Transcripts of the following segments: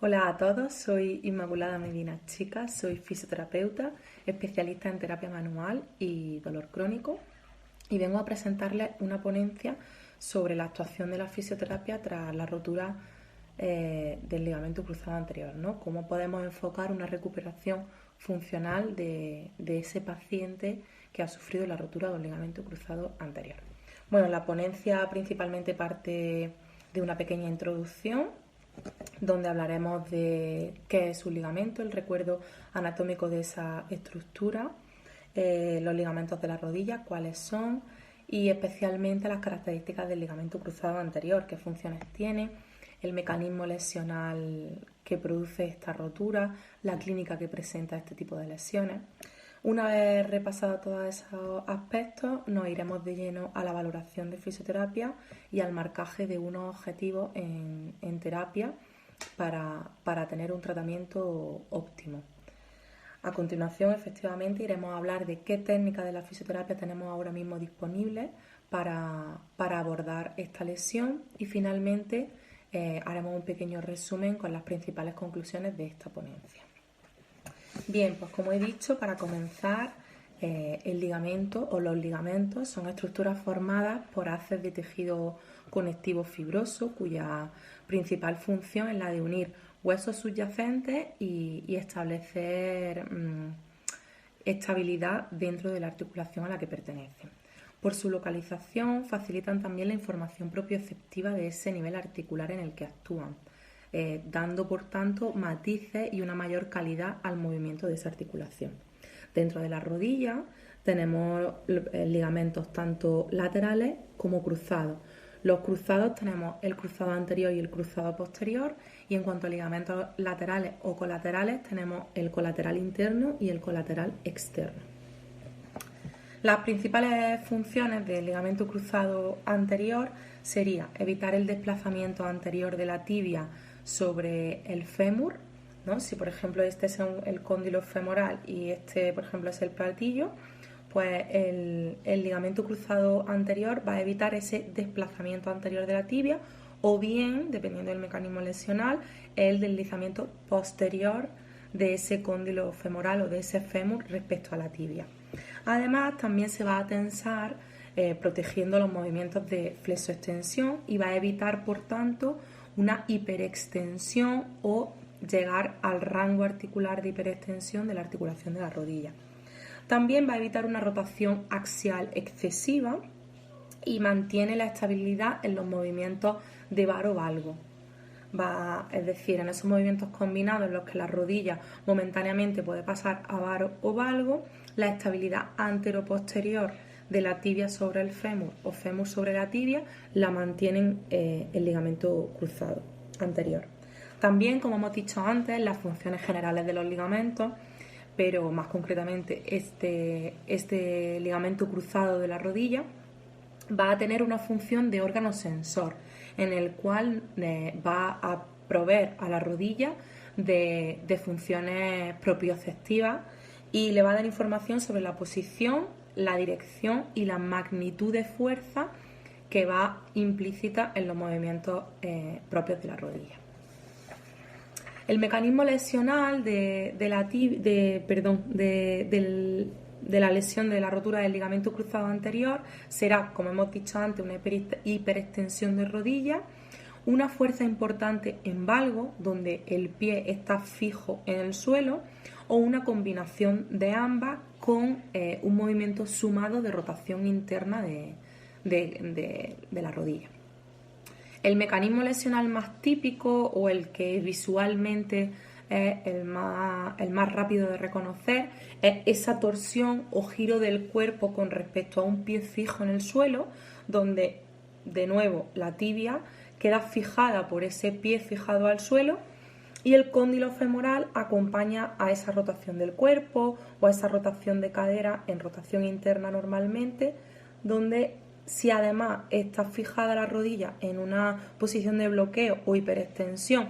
Hola a todos, soy Inmaculada Medina Chica, soy fisioterapeuta, especialista en terapia manual y dolor crónico y vengo a presentarles una ponencia sobre la actuación de la fisioterapia tras la rotura del ligamento cruzado anterior, ¿no? Cómo podemos enfocar una recuperación funcional de ese paciente que ha sufrido la rotura del ligamento cruzado anterior. Bueno, la ponencia principalmente parte de una pequeña introducción donde hablaremos de qué es un ligamento, el recuerdo anatómico de esa estructura, los ligamentos de la rodilla, cuáles son y especialmente las características del ligamento cruzado anterior, qué funciones tiene, el mecanismo lesional que produce esta rotura, la clínica que presenta este tipo de lesiones. Una vez repasado todos esos aspectos, nos iremos de lleno a la valoración de fisioterapia y al marcaje de unos objetivos en terapia para tener un tratamiento óptimo. A continuación, efectivamente, iremos a hablar de qué técnicas de la fisioterapia tenemos ahora mismo disponibles para abordar esta lesión y finalmente haremos un pequeño resumen con las principales conclusiones de esta ponencia. Bien, pues como he dicho, para comenzar, el ligamento o los ligamentos son estructuras formadas por haces de tejido conectivo fibroso cuya principal función es la de unir huesos subyacentes y establecer estabilidad dentro de la articulación a la que pertenecen. Por su localización facilitan también la información propioceptiva de ese nivel articular en el que actúan, dando por tanto matices y una mayor calidad al movimiento de esa articulación. Dentro de la rodilla tenemos ligamentos tanto laterales como cruzados. Los cruzados tenemos el cruzado anterior y el cruzado posterior, y en cuanto a ligamentos laterales o colaterales tenemos el colateral interno y el colateral externo. Las principales funciones del ligamento cruzado anterior sería evitar el desplazamiento anterior de la tibia sobre el fémur, ¿no? Si por ejemplo este es el cóndilo femoral y este por ejemplo es el platillo, pues el ligamento cruzado anterior va a evitar ese desplazamiento anterior de la tibia, o bien, dependiendo del mecanismo lesional, el deslizamiento posterior de ese cóndilo femoral o de ese fémur respecto a la tibia. Además, también se va a tensar protegiendo los movimientos de flexoextensión y va a evitar, por tanto, una hiperextensión o llegar al rango articular de hiperextensión de la articulación de la rodilla. También va a evitar una rotación axial excesiva y mantiene la estabilidad en los movimientos de varo valgo. Es decir, en esos movimientos combinados en los que la rodilla momentáneamente puede pasar a varo o valgo, la estabilidad antero-posterior de la tibia sobre el fémur o fémur sobre la tibia la mantienen el ligamento cruzado anterior. También, como hemos dicho antes, las funciones generales de los ligamentos, pero más concretamente este ligamento cruzado de la rodilla va a tener una función de órgano sensor, en el cual va a proveer a la rodilla de funciones propioceptivas y le va a dar información sobre la posición, la dirección y la magnitud de fuerza que va implícita en los movimientos propios de la rodilla. El mecanismo lesional de la lesión de la rotura del ligamento cruzado anterior será, como hemos dicho antes, una hiperextensión de rodilla, una fuerza importante en valgo, donde el pie está fijo en el suelo, o una combinación de ambas con un movimiento sumado de rotación interna de la rodilla. El mecanismo lesional más típico o el que visualmente es el más rápido de reconocer es esa torsión o giro del cuerpo con respecto a un pie fijo en el suelo, donde de nuevo la tibia queda fijada por ese pie fijado al suelo y el cóndilo femoral acompaña a esa rotación del cuerpo o a esa rotación de cadera en rotación interna normalmente, donde si además está fijada la rodilla en una posición de bloqueo o hiperextensión,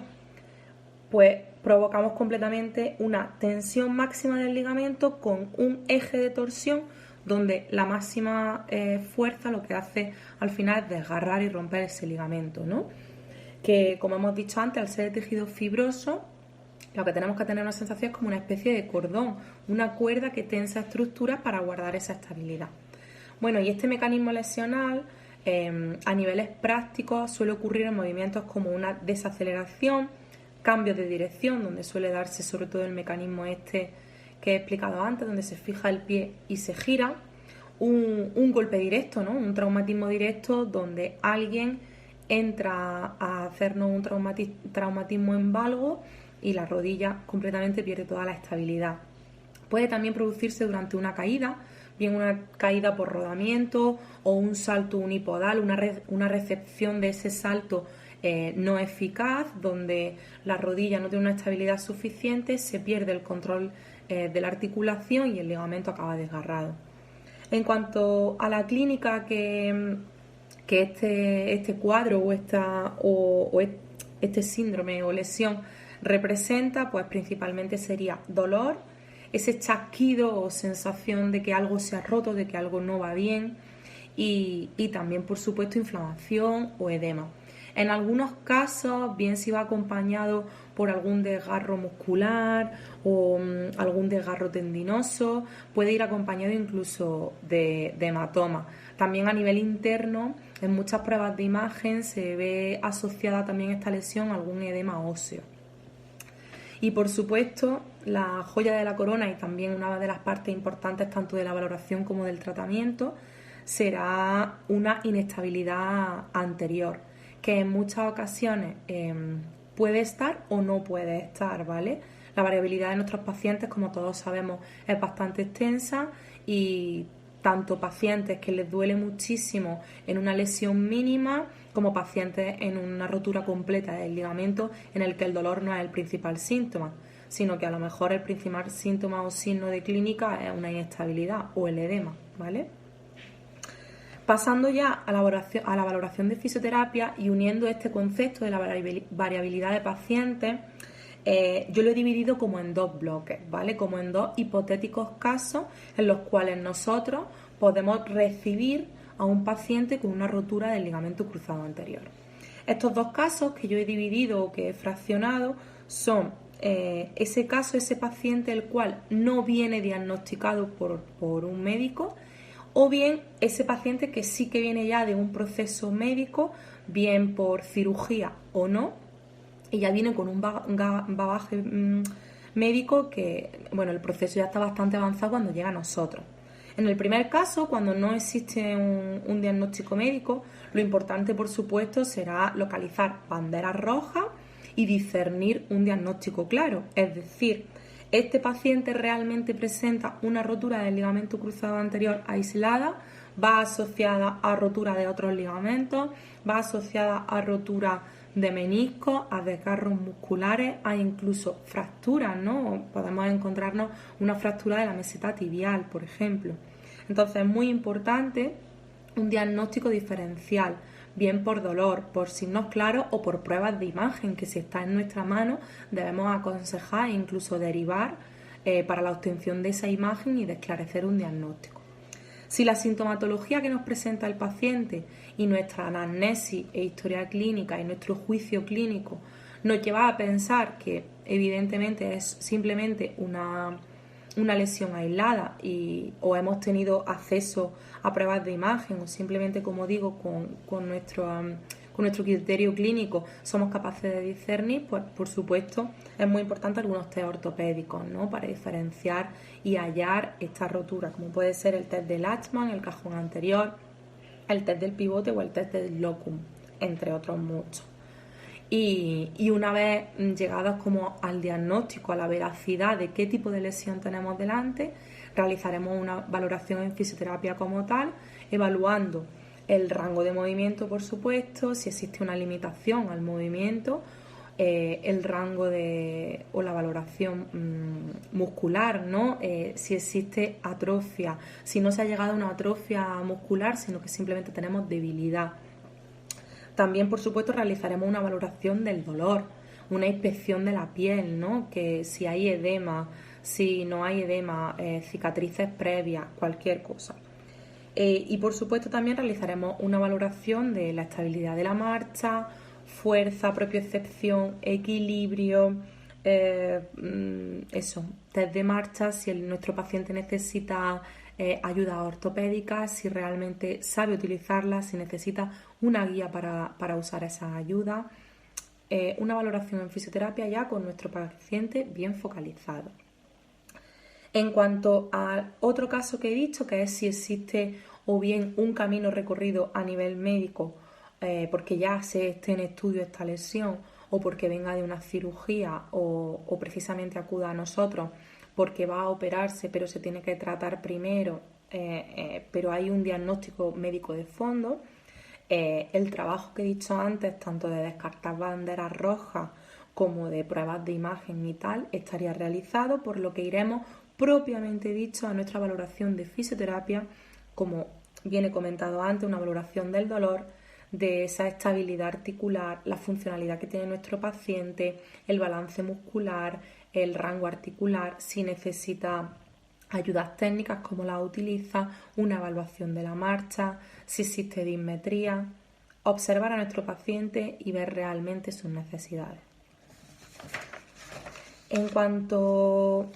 pues provocamos completamente una tensión máxima del ligamento con un eje de torsión donde la máxima fuerza lo que hace al final es desgarrar y romper ese ligamento, ¿no? que, como hemos dicho antes, al ser de tejido fibroso, lo que tenemos que tener una sensación es como una especie de cordón, una cuerda que tensa estructuras para guardar esa estabilidad. Bueno, y este mecanismo lesional a niveles prácticos suele ocurrir en movimientos como una desaceleración, cambios de dirección, donde suele darse sobre todo el mecanismo este que he explicado antes, donde se fija el pie y se gira, un golpe directo, ¿no? Un traumatismo directo donde alguien entra a hacernos un traumatismo en valgo y la rodilla completamente pierde toda la estabilidad. Puede también producirse durante una caída, bien una caída por rodamiento o un salto unipodal, una recepción de ese salto no eficaz, donde la rodilla no tiene una estabilidad suficiente, se pierde el control de la articulación y el ligamento acaba desgarrado. En cuanto a la clínica que este cuadro o este síndrome o lesión representa, pues principalmente sería dolor, ese chasquido o sensación de que algo se ha roto, de que algo no va bien y también, por supuesto, inflamación o edema. En algunos casos, bien si va acompañado por algún desgarro muscular o algún desgarro tendinoso, puede ir acompañado incluso de hematoma. También a nivel interno, en muchas pruebas de imagen se ve asociada también esta lesión a algún edema óseo. Y por supuesto, la joya de la corona y también una de las partes importantes tanto de la valoración como del tratamiento será una inestabilidad anterior, que en muchas ocasiones puede estar o no puede estar, ¿vale? La variabilidad de nuestros pacientes, como todos sabemos, es bastante extensa y tanto pacientes que les duele muchísimo en una lesión mínima como pacientes en una rotura completa del ligamento en el que el dolor no es el principal síntoma, sino que a lo mejor el principal síntoma o signo de clínica es una inestabilidad o el edema, ¿vale? Pasando ya a la valoración de fisioterapia y uniendo este concepto de la variabilidad de pacientes, yo lo he dividido como en dos bloques, ¿vale? Como en dos hipotéticos casos en los cuales nosotros podemos recibir a un paciente con una rotura del ligamento cruzado anterior. Estos dos casos que yo he dividido o que he fraccionado son ese caso, ese paciente el cual no viene diagnosticado por un médico, o bien ese paciente que sí que viene ya de un proceso médico, bien por cirugía o no, y ya viene con un bagaje médico que, bueno, el proceso ya está bastante avanzado cuando llega a nosotros. En el primer caso, cuando no existe un diagnóstico médico, lo importante, por supuesto, será localizar banderas rojas y discernir un diagnóstico claro. Es decir, este paciente realmente presenta una rotura del ligamento cruzado anterior aislada, va asociada a rotura de otros ligamentos, va asociada a rotura de meniscos, a desgarros musculares, a incluso fracturas, ¿no? Podemos encontrarnos una fractura de la meseta tibial, por ejemplo. Entonces es muy importante un diagnóstico diferencial, bien por dolor, por signos claros o por pruebas de imagen, que si está en nuestra mano debemos aconsejar e incluso derivar para la obtención de esa imagen y de esclarecer un diagnóstico. Si la sintomatología que nos presenta el paciente y nuestra anamnesis e historia clínica y nuestro juicio clínico nos lleva a pensar que evidentemente es simplemente una lesión aislada o hemos tenido acceso a pruebas de imagen o simplemente, como digo, con nuestro criterio clínico somos capaces de discernir, pues por supuesto es muy importante algunos test ortopédicos, ¿no? Para diferenciar y hallar esta rotura, como puede ser el test de Lachman, el cajón anterior, el test del pivote o el test del locum, entre otros muchos. Y una vez llegados como al diagnóstico, a la veracidad de qué tipo de lesión tenemos delante, realizaremos una valoración en fisioterapia como tal, evaluando el rango de movimiento, por supuesto, si existe una limitación al movimiento, el rango o la valoración muscular, ¿no? Si existe atrofia, si no se ha llegado a una atrofia muscular, sino que simplemente tenemos debilidad. También, por supuesto, realizaremos una valoración del dolor, una inspección de la piel, ¿no? Que si hay edema, si no hay edema, cicatrices previas, cualquier cosa. Y por supuesto también realizaremos una valoración de la estabilidad de la marcha, fuerza, propiocepción, equilibrio, test de marcha, si nuestro paciente necesita ayuda ortopédica, si realmente sabe utilizarla, si necesita una guía para usar esa ayuda. Una valoración en fisioterapia ya con nuestro paciente bien focalizado. En cuanto al otro caso que he dicho, que es si existe o bien un camino recorrido a nivel médico, porque ya se esté en estudio esta lesión, o porque venga de una cirugía, o precisamente acuda a nosotros porque va a operarse, pero se tiene que tratar primero, pero hay un diagnóstico médico de fondo. El trabajo que he dicho antes, tanto de descartar banderas rojas como de pruebas de imagen y tal, estaría realizado, por lo que iremos propiamente dicho a nuestra valoración de fisioterapia, como viene comentado antes, una valoración del dolor, de esa estabilidad articular, la funcionalidad que tiene nuestro paciente, el balance muscular, el rango articular, si necesita ayudas técnicas, cómo las utiliza, una evaluación de la marcha, si existe dismetría, observar a nuestro paciente y ver realmente sus necesidades. En cuanto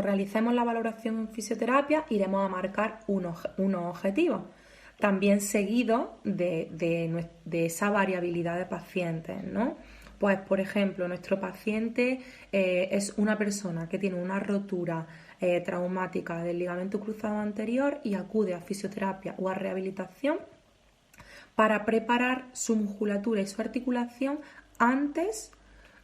realicemos la valoración en fisioterapia, iremos a marcar unos objetivos, también seguidos de esa variabilidad de pacientes, ¿no? Pues, por ejemplo, nuestro paciente es una persona que tiene una rotura traumática del ligamento cruzado anterior y acude a fisioterapia o a rehabilitación para preparar su musculatura y su articulación antes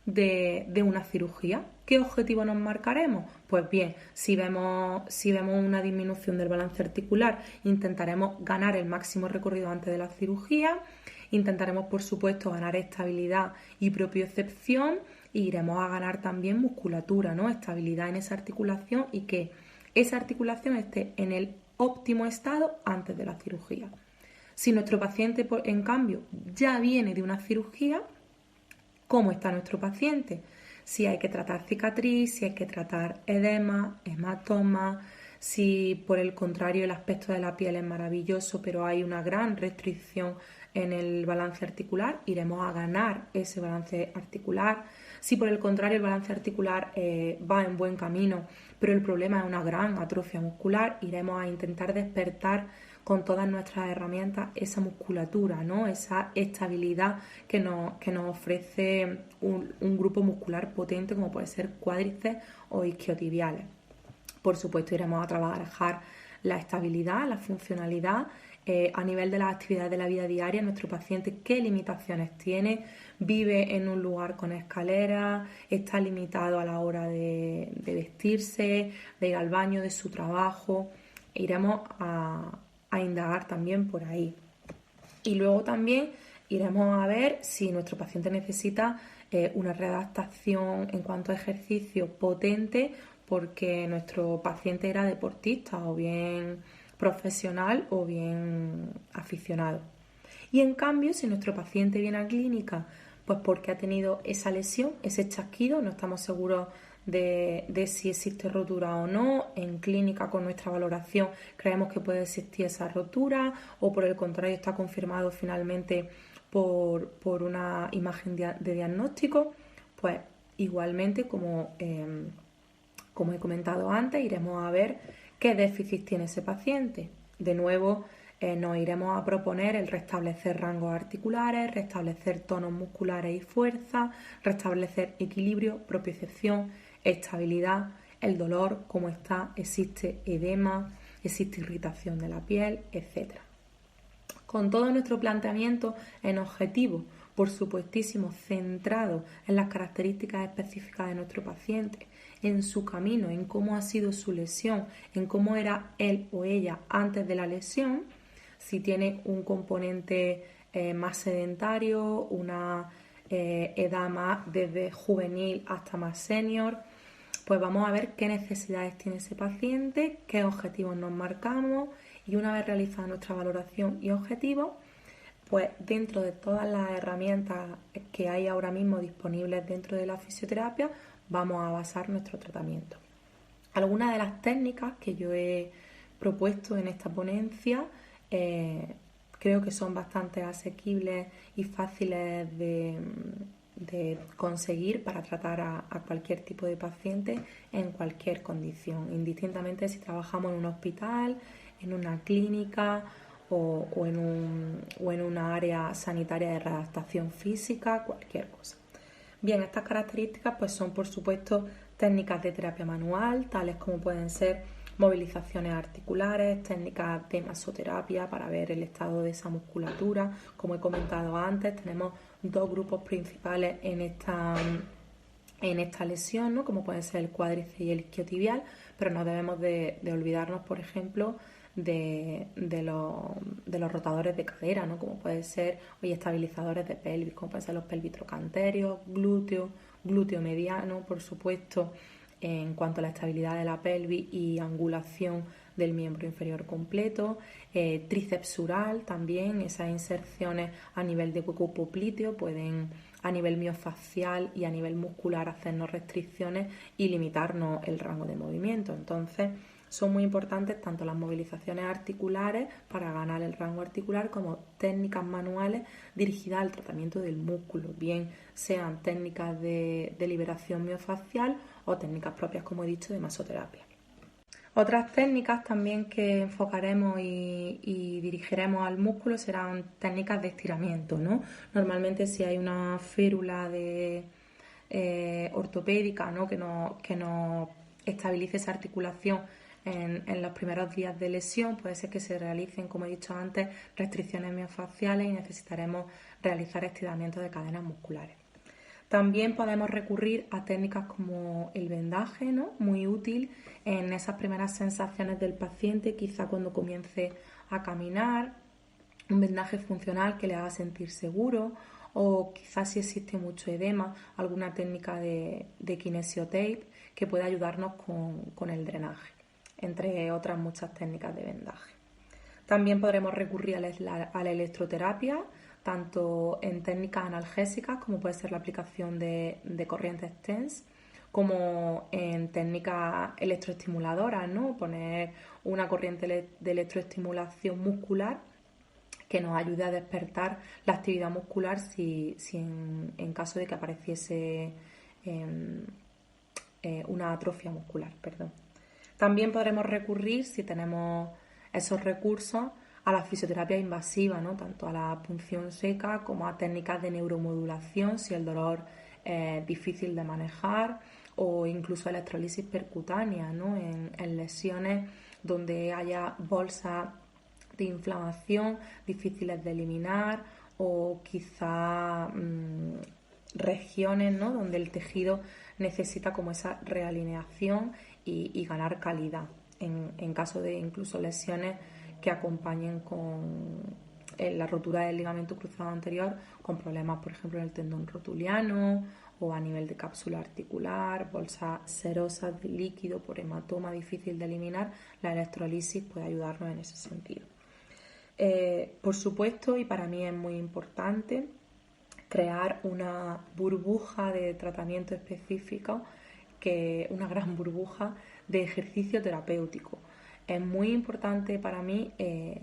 de una cirugía. ¿Qué objetivo nos marcaremos? Pues bien, si vemos una disminución del balance articular, intentaremos ganar el máximo recorrido antes de la cirugía, intentaremos por supuesto ganar estabilidad y propiocepción e iremos a ganar también musculatura, ¿no? Estabilidad en esa articulación y que esa articulación esté en el óptimo estado antes de la cirugía. Si nuestro paciente, en cambio, ya viene de una cirugía, ¿cómo está nuestro paciente? Si hay que tratar cicatriz, si hay que tratar edema, hematoma, si por el contrario el aspecto de la piel es maravilloso, pero hay una gran restricción en el balance articular, iremos a ganar ese balance articular. Si por el contrario el balance articular va en buen camino, pero el problema es una gran atrofia muscular, iremos a intentar despertar con todas nuestras herramientas esa musculatura, ¿no? Esa estabilidad que nos ofrece un grupo muscular potente como puede ser cuádriceps o isquiotibiales. Por supuesto, iremos a trabajar la estabilidad, la funcionalidad, a nivel de las actividades de la vida diaria, nuestro paciente qué limitaciones tiene, vive en un lugar con escaleras, está limitado a la hora de vestirse, de ir al baño, de su trabajo. Iremos a indagar también por ahí. Y luego también iremos a ver si nuestro paciente necesita una readaptación en cuanto a ejercicio potente porque nuestro paciente era deportista o bien profesional o bien aficionado. Y en cambio, si nuestro paciente viene a clínica, pues porque ha tenido esa lesión, ese chasquido, no estamos seguros de si existe rotura o no. En clínica, con nuestra valoración, creemos que puede existir esa rotura o por el contrario está confirmado finalmente por una imagen de diagnóstico. Pues igualmente, como he comentado antes, iremos a ver qué déficit tiene ese paciente. De nuevo, nos iremos a proponer el restablecer rangos articulares, restablecer tonos musculares y fuerza, restablecer equilibrio, propiocepción, estabilidad, el dolor, cómo está, existe edema, existe irritación de la piel, etc. Con todo nuestro planteamiento en objetivo, por supuestísimo, centrado en las características específicas de nuestro paciente, en su camino, en cómo ha sido su lesión, en cómo era él o ella antes de la lesión, si tiene un componente más sedentario, una edad más desde juvenil hasta más senior, pues vamos a ver qué necesidades tiene ese paciente, qué objetivos nos marcamos y una vez realizada nuestra valoración y objetivos, pues dentro de todas las herramientas que hay ahora mismo disponibles dentro de la fisioterapia, vamos a basar nuestro tratamiento. Algunas de las técnicas que yo he propuesto en esta ponencia creo que son bastante asequibles y fáciles de conseguir para tratar a cualquier tipo de paciente en cualquier condición, indistintamente si trabajamos en un hospital, en una clínica o en una área sanitaria de readaptación física, cualquier cosa. Bien, estas características pues son por supuesto técnicas de terapia manual, tales como pueden ser movilizaciones articulares, técnicas de masoterapia para ver el estado de esa musculatura. Como he comentado antes, tenemos dos grupos principales en esta lesión, ¿no? Como pueden ser el cuádriceps y el isquiotibial, pero no debemos de olvidarnos, por ejemplo, de los rotadores de cadera, ¿no? Como pueden ser estabilizadores de pelvis, como pueden ser los pelvitrocanterios, glúteo mediano, por supuesto, en cuanto a la estabilidad de la pelvis y angulación del miembro inferior completo, tríceps sural también, esas inserciones a nivel de hueco popliteo pueden a nivel miofacial y a nivel muscular hacernos restricciones y limitarnos el rango de movimiento. Entonces, son muy importantes tanto las movilizaciones articulares para ganar el rango articular como técnicas manuales dirigidas al tratamiento del músculo, bien sean técnicas de liberación miofacial o técnicas propias, como he dicho, de masoterapia. Otras técnicas también que enfocaremos y dirigiremos al músculo serán técnicas de estiramiento, ¿no? Normalmente si hay una férula ortopédica, ¿no? que nos estabilice esa articulación en los primeros días de lesión, puede ser que se realicen, como he dicho antes, restricciones miofaciales y necesitaremos realizar estiramientos de cadenas musculares. También podemos recurrir a técnicas como el vendaje, ¿no? Muy útil en esas primeras sensaciones del paciente, quizá cuando comience a caminar, un vendaje funcional que le haga sentir seguro, o quizás si existe mucho edema, alguna técnica de kinesiotape que pueda ayudarnos con el drenaje, entre otras muchas técnicas de vendaje. También podremos recurrir a la electroterapia, tanto en técnicas analgésicas, como puede ser la aplicación de corrientes TENS, como en técnicas electroestimuladoras, ¿no? Poner una corriente de electroestimulación muscular que nos ayude a despertar la actividad muscular si en caso de que apareciese una atrofia muscular. Perdón. También podremos recurrir, si tenemos esos recursos, a la fisioterapia invasiva, ¿no? Tanto a la punción seca como a técnicas de neuromodulación si el dolor es difícil de manejar, o incluso electrolisis percutánea, ¿no? En lesiones donde haya bolsas de inflamación difíciles de eliminar, o quizá regiones, ¿no? Donde el tejido necesita como esa realineación y ganar calidad, en caso de incluso lesiones que acompañen con la rotura del ligamento cruzado anterior, con problemas, por ejemplo, en el tendón rotuliano o a nivel de cápsula articular, bolsas serosas de líquido por hematoma difícil de eliminar. La electrolisis puede ayudarnos en ese sentido. Por supuesto, y para mí es muy importante, crear una burbuja de tratamiento específico, una gran burbuja de ejercicio terapéutico. Es muy importante para mí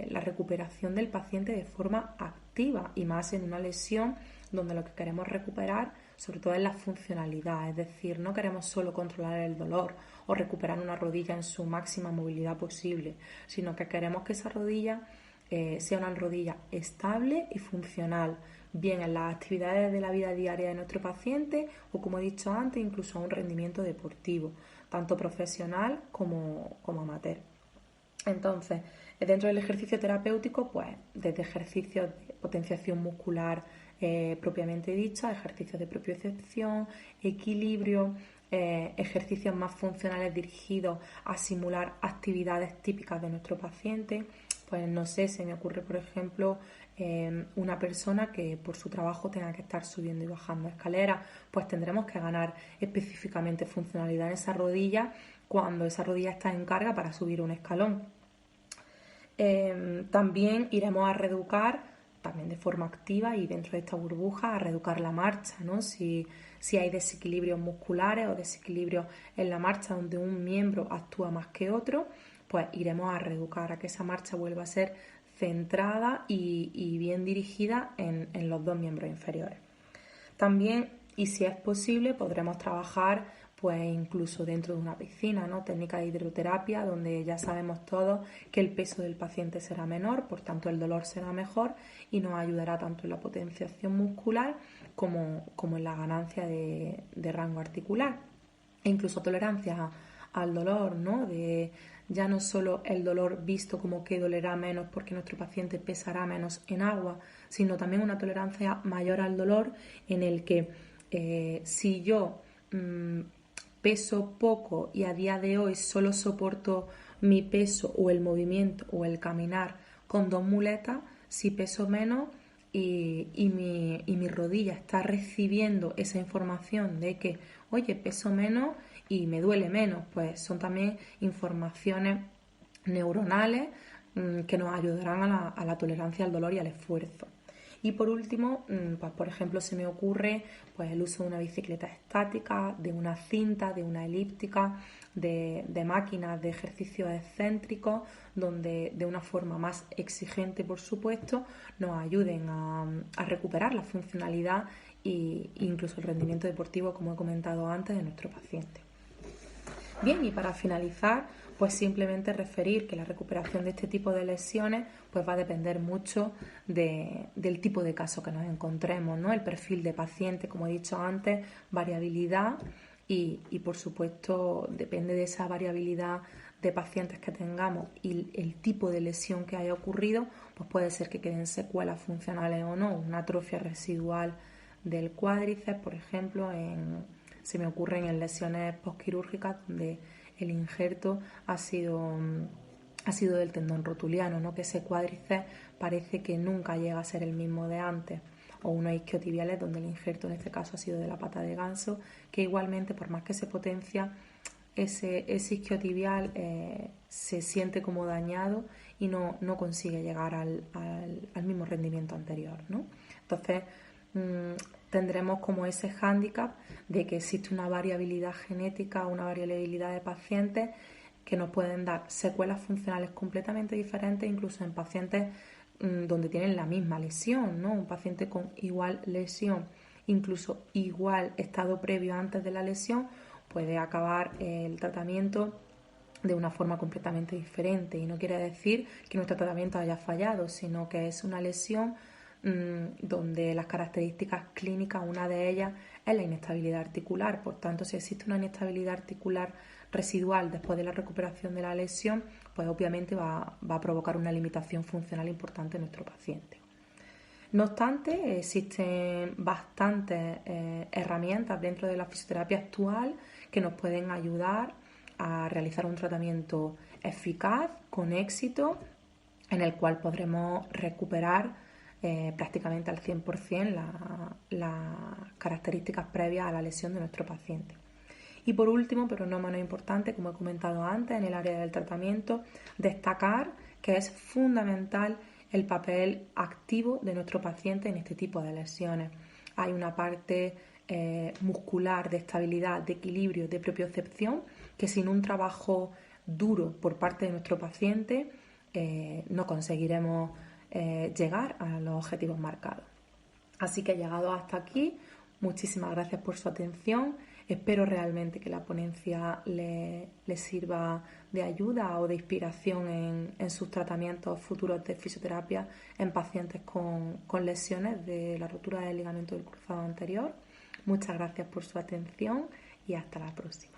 la recuperación del paciente de forma activa, y más en una lesión donde lo que queremos recuperar sobre todo es la funcionalidad, es decir, no queremos solo controlar el dolor o recuperar una rodilla en su máxima movilidad posible, sino que queremos que esa rodilla sea una rodilla estable y funcional, bien en las actividades de la vida diaria de nuestro paciente o, como he dicho antes, incluso a un rendimiento deportivo, tanto profesional como amateur. Entonces, dentro del ejercicio terapéutico, pues desde ejercicios de potenciación muscular propiamente dicha, ejercicios de propiocepción, equilibrio, ejercicios más funcionales dirigidos a simular actividades típicas de nuestro paciente. Pues no sé, se me ocurre, por ejemplo, una persona que por su trabajo tenga que estar subiendo y bajando escaleras, pues tendremos que ganar específicamente funcionalidad en esa rodilla cuando esa rodilla está en carga para subir un escalón. También iremos a reeducar, también de forma activa y dentro de esta burbuja, a reeducar la marcha, ¿no? Si hay desequilibrios musculares o desequilibrios en la marcha donde un miembro actúa más que otro, pues iremos a reeducar, a que esa marcha vuelva a ser centrada y bien dirigida en los dos miembros inferiores. También, y si es posible, podremos trabajar pues incluso dentro de una piscina, ¿no? Técnica de hidroterapia, donde ya sabemos todos que el peso del paciente será menor, por tanto el dolor será mejor y nos ayudará tanto en la potenciación muscular como en la ganancia de rango articular. E incluso tolerancia al dolor, ¿no? De ya no solo el dolor visto como que dolerá menos porque nuestro paciente pesará menos en agua, sino también una tolerancia mayor al dolor en el que si yo peso poco y a día de hoy solo soporto mi peso o el movimiento o el caminar con 2 muletas, si peso menos y mi rodilla está recibiendo esa información de que, oye, peso menos y me duele menos, pues son también informaciones neuronales que nos ayudarán a la tolerancia al dolor y al esfuerzo. Y por último, pues por ejemplo, se me ocurre pues el uso de una bicicleta estática, de una cinta, de una elíptica, de máquinas de ejercicios excéntricos, donde de una forma más exigente, por supuesto, nos ayuden a recuperar la funcionalidad e incluso el rendimiento deportivo, como he comentado antes, de nuestro paciente. Bien, y para finalizar, pues simplemente referir que la recuperación de este tipo de lesiones pues va a depender mucho del tipo de caso que nos encontremos, ¿no? El perfil de paciente, como he dicho antes, variabilidad y por supuesto depende de esa variabilidad de pacientes que tengamos y el tipo de lesión que haya ocurrido, pues puede ser que queden secuelas funcionales o no, una atrofia residual del cuádriceps, por ejemplo, se me ocurren en lesiones postquirúrgicas donde el injerto ha sido del tendón rotuliano, ¿no? Que ese cuádriceps parece que nunca llega a ser el mismo de antes, o unos isquiotibiales donde el injerto en este caso ha sido de la pata de ganso, que igualmente por más que se potencia ese isquiotibial se siente como dañado y no consigue llegar al mismo rendimiento anterior, ¿no? Entonces tendremos como ese hándicap de que existe una variabilidad genética, una variabilidad de pacientes que nos pueden dar secuelas funcionales completamente diferentes, incluso en pacientes donde tienen la misma lesión, ¿no? Un paciente con igual lesión, incluso igual estado previo antes de la lesión, puede acabar el tratamiento de una forma completamente diferente. Y no quiere decir que nuestro tratamiento haya fallado, sino que es una lesión donde las características clínicas, una de ellas es la inestabilidad articular. Por tanto, si existe una inestabilidad articular residual después de la recuperación de la lesión, pues obviamente va a provocar una limitación funcional importante en nuestro paciente. No obstante, existen bastantes herramientas dentro de la fisioterapia actual que nos pueden ayudar a realizar un tratamiento eficaz, con éxito, en el cual podremos recuperar prácticamente al 100% las características previas a la lesión de nuestro paciente. Y por último, pero no menos importante, como he comentado antes, en el área del tratamiento, destacar que es fundamental el papel activo de nuestro paciente en este tipo de lesiones. Hay una parte muscular de estabilidad, de equilibrio, de propiocepción, que sin un trabajo duro por parte de nuestro paciente no conseguiremos llegar a los objetivos marcados. Así que llegado hasta aquí, muchísimas gracias por su atención. Espero realmente que la ponencia le sirva de ayuda o de inspiración en sus tratamientos futuros de fisioterapia en pacientes con lesiones de la rotura del ligamento del cruzado anterior. Muchas gracias por su atención y hasta la próxima.